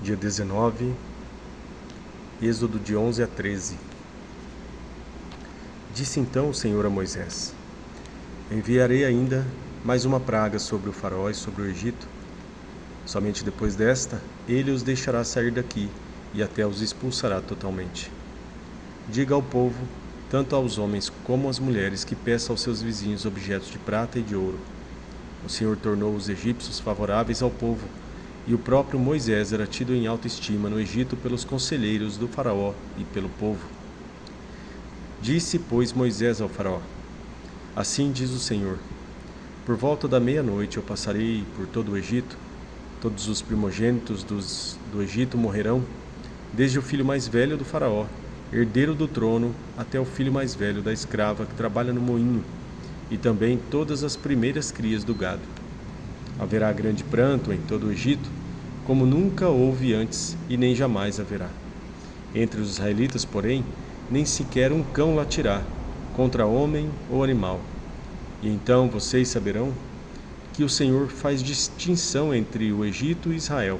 dia 19, Êxodo de 11 a 13. Disse então o Senhor a Moisés: Enviarei ainda mais uma praga sobre o faraó e sobre o Egito. Somente depois desta, ele os deixará sair daqui e até os expulsará totalmente. Diga ao povo, tanto aos homens como às mulheres, que peçam aos seus vizinhos objetos de prata e de ouro. O Senhor tornou os egípcios favoráveis ao povo, e o próprio Moisés era tido em alta estima no Egito pelos conselheiros do faraó e pelo povo. Disse, pois, Moisés ao faraó: Assim diz o Senhor: Por volta da meia-noite eu passarei por todo o Egito. Todos os primogênitos do Egito morrerão, desde o filho mais velho do faraó, herdeiro do trono, até o filho mais velho da escrava que trabalha no moinho, e também todas as primeiras crias do gado. Haverá grande pranto em todo o Egito, como nunca houve antes e nem jamais haverá. Entre os israelitas, porém, nem sequer um cão latirá contra homem ou animal. E então vocês saberão que o Senhor faz distinção entre o Egito e Israel.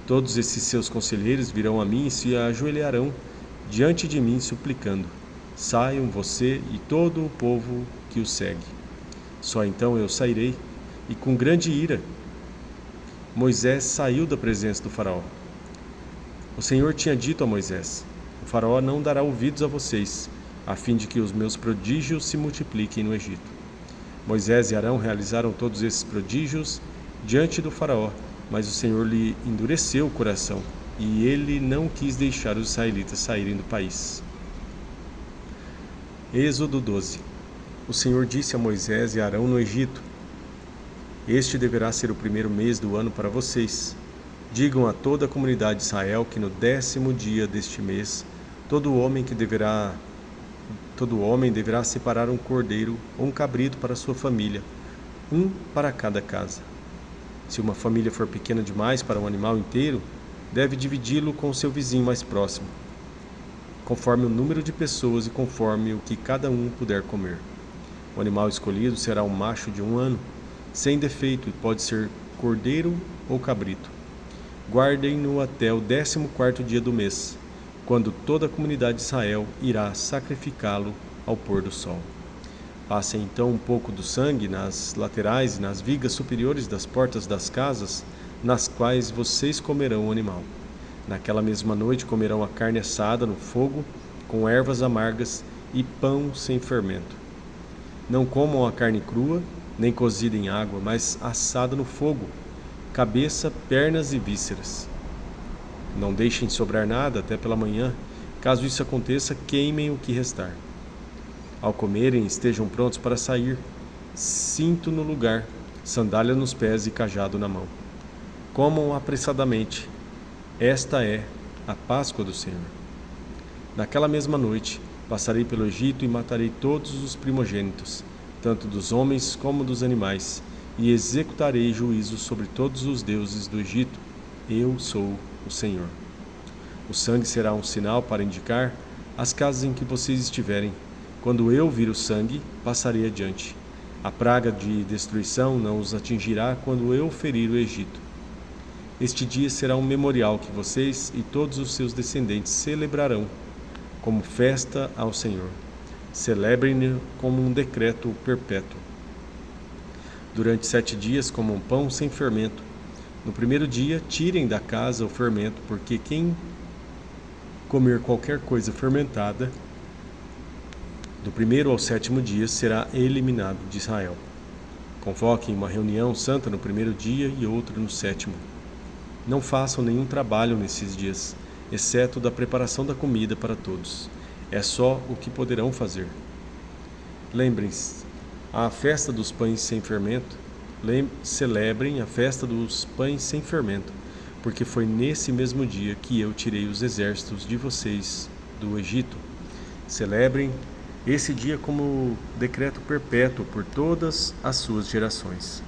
Todos esses seus conselheiros virão a mim e se ajoelharão diante de mim, suplicando: Saiam você e todo o povo que o segue. Só então eu sairei, e com grande ira Moisés saiu da presença do faraó. O Senhor tinha dito a Moisés: O faraó não dará ouvidos a vocês, a fim de que os meus prodígios se multipliquem no Egito. Moisés e Arão realizaram todos esses prodígios diante do faraó, mas o Senhor lhe endureceu o coração, e ele não quis deixar os israelitas saírem do país. Êxodo 12. O Senhor disse a Moisés e a Arão no Egito: Este deverá ser o primeiro mês do ano para vocês. Digam a toda a comunidade de Israel que no 10º dia deste mês, todo homem deverá separar um cordeiro ou um cabrito para sua família, um para cada casa. Se uma família for pequena demais para um animal inteiro, deve dividi-lo com o seu vizinho mais próximo, conforme o número de pessoas e conforme o que cada um puder comer. O animal escolhido será um macho de 1 ano, sem defeito, e pode ser cordeiro ou cabrito. Guardem-no até o 14º dia do mês, quando toda a comunidade de Israel irá sacrificá-lo ao pôr do sol. Passem então um pouco do sangue nas laterais e nas vigas superiores das portas das casas, nas quais vocês comerão o animal. Naquela mesma noite comerão a carne assada no fogo, com ervas amargas e pão sem fermento. Não comam a carne crua, nem cozida em água, mas assada no fogo, cabeça, pernas e vísceras. Não deixem sobrar nada até pela manhã. Caso isso aconteça, queimem o que restar. Ao comerem, estejam prontos para sair, cinto no lugar, sandália nos pés e cajado na mão. Comam apressadamente. Esta é a Páscoa do Senhor. Naquela mesma noite, passarei pelo Egito e matarei todos os primogênitos, tanto dos homens como dos animais, e executarei juízo sobre todos os deuses do Egito. Eu sou o Senhor. O sangue será um sinal para indicar as casas em que vocês estiverem. Quando eu vir o sangue, passarei adiante. A praga de destruição não os atingirá quando eu ferir o Egito. Este dia será um memorial que vocês e todos os seus descendentes celebrarão como festa ao Senhor. Celebrem-no como um decreto perpétuo. Durante 7 dias comam pão sem fermento. No primeiro dia, tirem da casa o fermento, porque quem comer qualquer coisa fermentada, do 1º ao 7º dia, será eliminado de Israel. Convoquem uma reunião santa no 1º dia e outra no 7º. Não façam nenhum trabalho nesses dias, exceto da preparação da comida para todos. É só o que poderão fazer. Lembrem-se, a festa dos pães sem fermento. Celebrem a festa dos pães sem fermento, porque foi nesse mesmo dia que eu tirei os exércitos de vocês do Egito. Celebrem esse dia como decreto perpétuo por todas as suas gerações.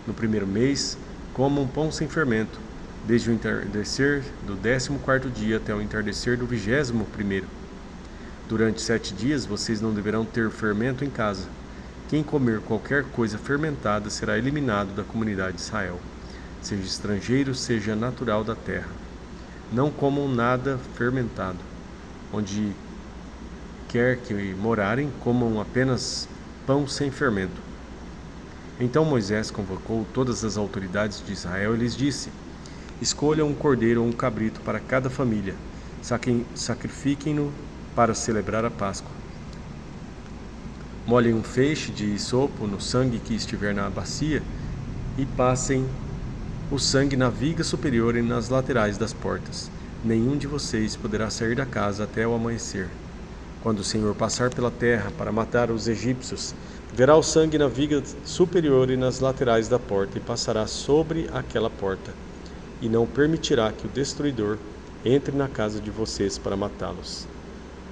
No 1º mês, comam pão sem fermento, desde o entardecer do 14º dia até o entardecer do 21º. Durante 7 dias vocês não deverão ter fermento em casa. Quem comer qualquer coisa fermentada será eliminado da comunidade de Israel, seja estrangeiro, seja natural da terra. Não comam nada fermentado. Onde quer que morarem, comam apenas pão sem fermento. Então Moisés convocou todas as autoridades de Israel e lhes disse: escolham um cordeiro ou um cabrito para cada família. Sacrifiquem-no para celebrar a Páscoa. Molhem um feixe de hisopo no sangue que estiver na bacia e passem o sangue na viga superior e nas laterais das portas. Nenhum de vocês poderá sair da casa até o amanhecer. Quando o Senhor passar pela terra para matar os egípcios, verá o sangue na viga superior e nas laterais da porta e passará sobre aquela porta, e não permitirá que o destruidor entre na casa de vocês para matá-los.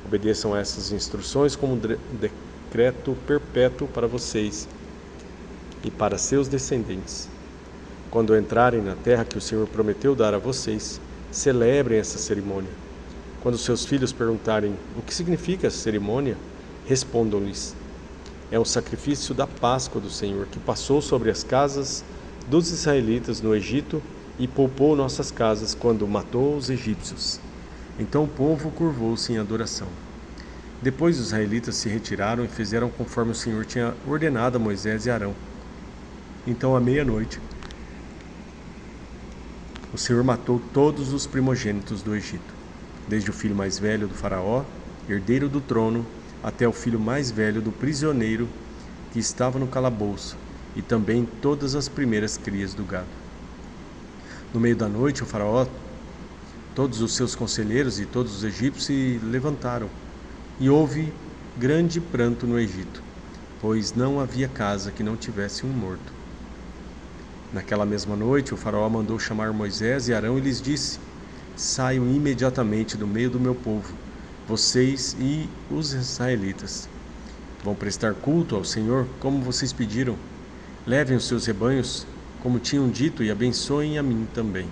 Obedeçam a essas instruções como um decreto perpétuo para vocês e para seus descendentes. Quando entrarem na terra que o Senhor prometeu dar a vocês, celebrem essa cerimônia. Quando seus filhos perguntarem o que significa essa cerimônia, respondam-lhes: é o sacrifício da Páscoa do Senhor, que passou sobre as casas dos israelitas no Egito e poupou nossas casas quando matou os egípcios. Então o povo curvou-se em adoração. Depois os israelitas se retiraram e fizeram conforme o Senhor tinha ordenado a Moisés e Arão. Então, à meia-noite, o Senhor matou todos os primogênitos do Egito, desde o filho mais velho do faraó, herdeiro do trono, até o filho mais velho do prisioneiro que estava no calabouço, e também todas as primeiras crias do gado. No meio da noite, o faraó, todos os seus conselheiros e todos os egípcios se levantaram, e houve grande pranto no Egito, pois não havia casa que não tivesse um morto. Naquela mesma noite, o faraó mandou chamar Moisés e Arão e lhes disse: saiam imediatamente do meio do meu povo, vocês e os israelitas. Vão prestar culto ao Senhor, como vocês pediram. Levem os seus rebanhos, como tinham dito, e abençoem a mim também.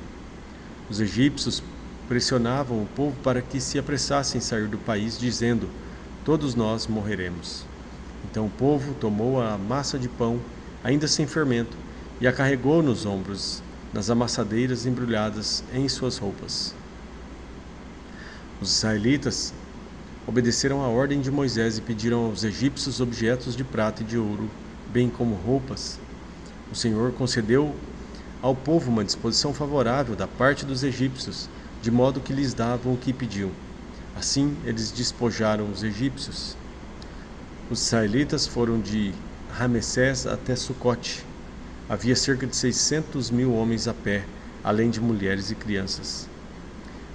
Os egípcios pressionavam o povo para que se apressassem em sair do país, dizendo: todos nós morreremos. Então o povo tomou a massa de pão, ainda sem fermento, e a carregou nos ombros, nas amassadeiras embrulhadas em suas roupas. Os israelitas obedeceram à ordem de Moisés e pediram aos egípcios objetos de prata e de ouro, bem como roupas. O Senhor concedeu ao povo uma disposição favorável da parte dos egípcios, de modo que lhes davam o que pediam. Assim, eles despojaram os egípcios. Os israelitas foram de Ramessés até Sucote. Havia cerca de 600.000 homens a pé, além de mulheres e crianças.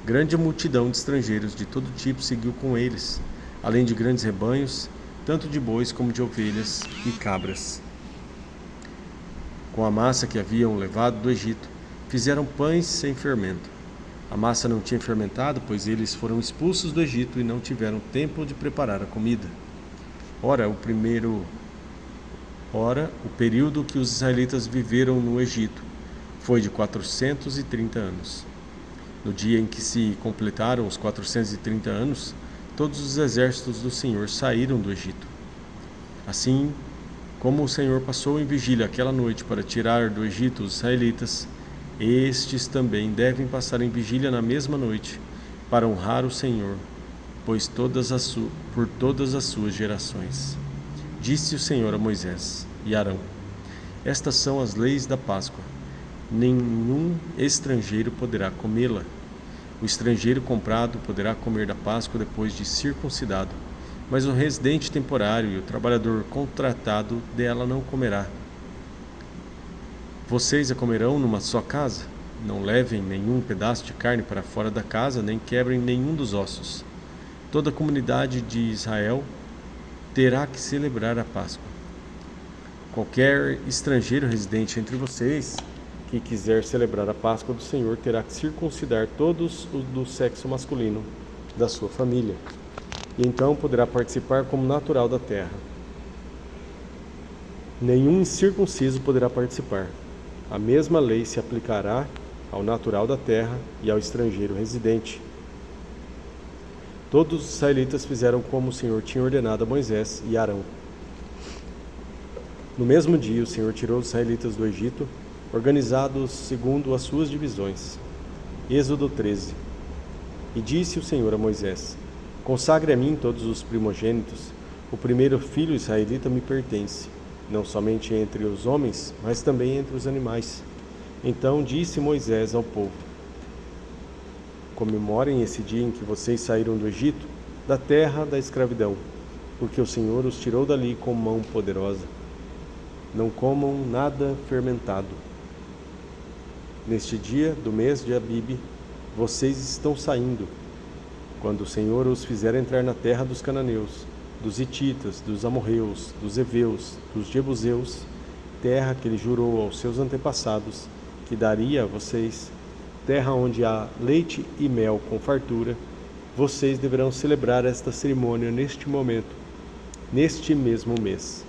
Grande multidão de estrangeiros de todo tipo seguiu com eles, além de grandes rebanhos, tanto de bois como de ovelhas e cabras. Com a massa que haviam levado do Egito, fizeram pães sem fermento. A massa não tinha fermentado, pois eles foram expulsos do Egito e não tiveram tempo de preparar a comida. Ora, o período que os israelitas viveram no Egito foi de 430 anos. No dia em que se completaram os 430 anos, todos os exércitos do Senhor saíram do Egito. Assim como o Senhor passou em vigília aquela noite para tirar do Egito os israelitas, estes também devem passar em vigília na mesma noite, para honrar o Senhor, por todas as suas gerações. Disse o Senhor a Moisés e Arão: estas são as leis da Páscoa. Nenhum estrangeiro poderá comê-la. O estrangeiro comprado poderá comer da Páscoa depois de circuncidado, mas o residente temporário e o trabalhador contratado dela não comerá. Vocês a comerão numa só casa. Não levem nenhum pedaço de carne para fora da casa, nem quebrem nenhum dos ossos. Toda a comunidade de Israel terá que celebrar a Páscoa. Qualquer estrangeiro residente entre vocês que quiser celebrar a Páscoa do Senhor terá que circuncidar todos os do sexo masculino da sua família, e então poderá participar como natural da terra. Nenhum incircunciso poderá participar. A mesma lei se aplicará ao natural da terra e ao estrangeiro residente. Todos os israelitas fizeram como o Senhor tinha ordenado a Moisés e Arão. No mesmo dia, o Senhor tirou os israelitas do Egito, organizados segundo as suas divisões. Êxodo 13. E disse o Senhor a Moisés: Consagre a mim todos os primogênitos. O primeiro filho israelita me pertence, não somente entre os homens, mas também entre os animais. Então disse Moisés ao povo: Comemorem esse dia em que vocês saíram do Egito, da terra da escravidão, porque o Senhor os tirou dali com mão poderosa. Não comam nada fermentado. Neste dia do mês de Abibe, vocês estão saindo, quando o Senhor os fizer entrar na terra dos cananeus, dos hititas, dos amorreus, dos heveus, dos jebuseus, terra que ele jurou aos seus antepassados, que daria a vocês, terra onde há leite e mel com fartura. Vocês deverão celebrar esta cerimônia neste momento, neste mesmo mês.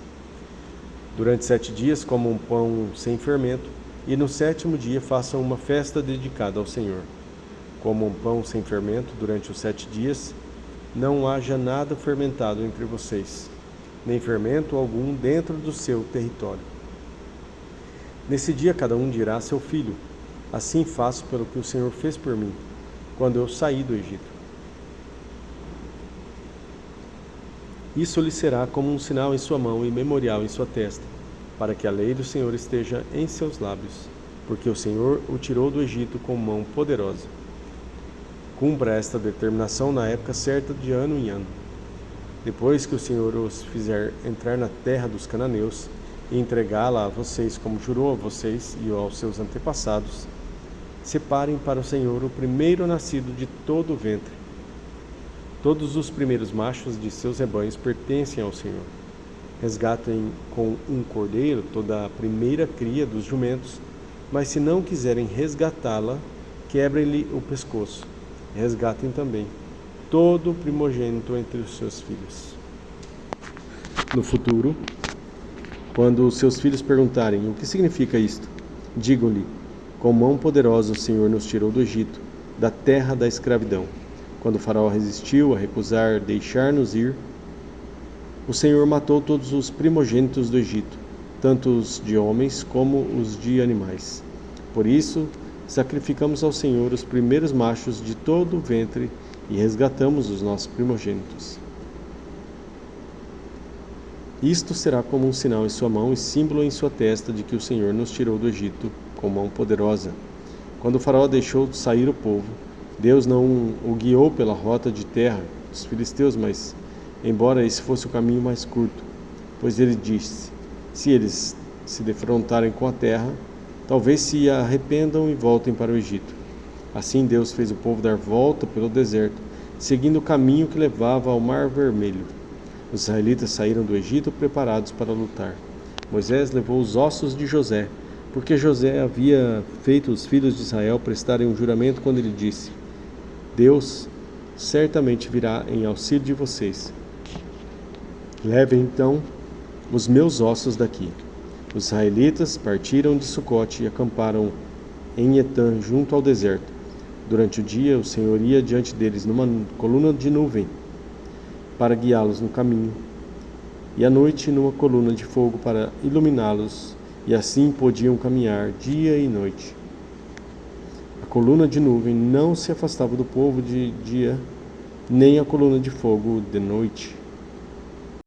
Durante 7 dias comam pão sem fermento, e no 7º dia façam uma festa dedicada ao Senhor. Comam pão sem fermento durante os 7 dias, não haja nada fermentado entre vocês, nem fermento algum dentro do seu território. Nesse dia cada um dirá a seu filho: Assim faço pelo que o Senhor fez por mim, quando eu saí do Egito. Isso lhe será como um sinal em sua mão e memorial em sua testa, para que a lei do Senhor esteja em seus lábios, porque o Senhor o tirou do Egito com mão poderosa. Cumpra esta determinação na época certa de ano em ano. Depois que o Senhor os fizer entrar na terra dos cananeus e entregá-la a vocês como jurou a vocês e aos seus antepassados, separem para o Senhor o primeiro nascido de todo o ventre. Todos os primeiros machos de seus rebanhos pertencem ao Senhor. Resgatem com um cordeiro toda a primeira cria dos jumentos, mas se não quiserem resgatá-la, quebrem-lhe o pescoço. Resgatem também todo o primogênito entre os seus filhos. No futuro, quando os seus filhos perguntarem o que significa isto, digam-lhe: com mão poderosa o Senhor nos tirou do Egito, da terra da escravidão. Quando o faraó resistiu a recusar deixar-nos ir, o Senhor matou todos os primogênitos do Egito, tanto os de homens como os de animais. Por isso, sacrificamos ao Senhor os primeiros machos de todo o ventre e resgatamos os nossos primogênitos. Isto será como um sinal em sua mão e símbolo em sua testa de que o Senhor nos tirou do Egito com mão poderosa. Quando o faraó deixou sair o povo, Deus não o guiou pela rota de terra dos filisteus, mas embora esse fosse o caminho mais curto, pois ele disse: se eles se defrontarem com a terra, talvez se arrependam e voltem para o Egito. Assim Deus fez o povo dar volta pelo deserto, seguindo o caminho que levava ao Mar Vermelho. Os israelitas saíram do Egito preparados para lutar. Moisés levou os ossos de José, porque José havia feito os filhos de Israel prestarem um juramento quando ele disse: Deus certamente virá em auxílio de vocês. Levem então os meus ossos daqui. Os israelitas partiram de Sucote e acamparam em Etã, junto ao deserto. Durante o dia, o Senhor ia diante deles numa coluna de nuvem para guiá-los no caminho, e à noite numa coluna de fogo para iluminá-los, e assim podiam caminhar dia e noite. A coluna de nuvem não se afastava do povo de dia, nem a coluna de fogo de noite.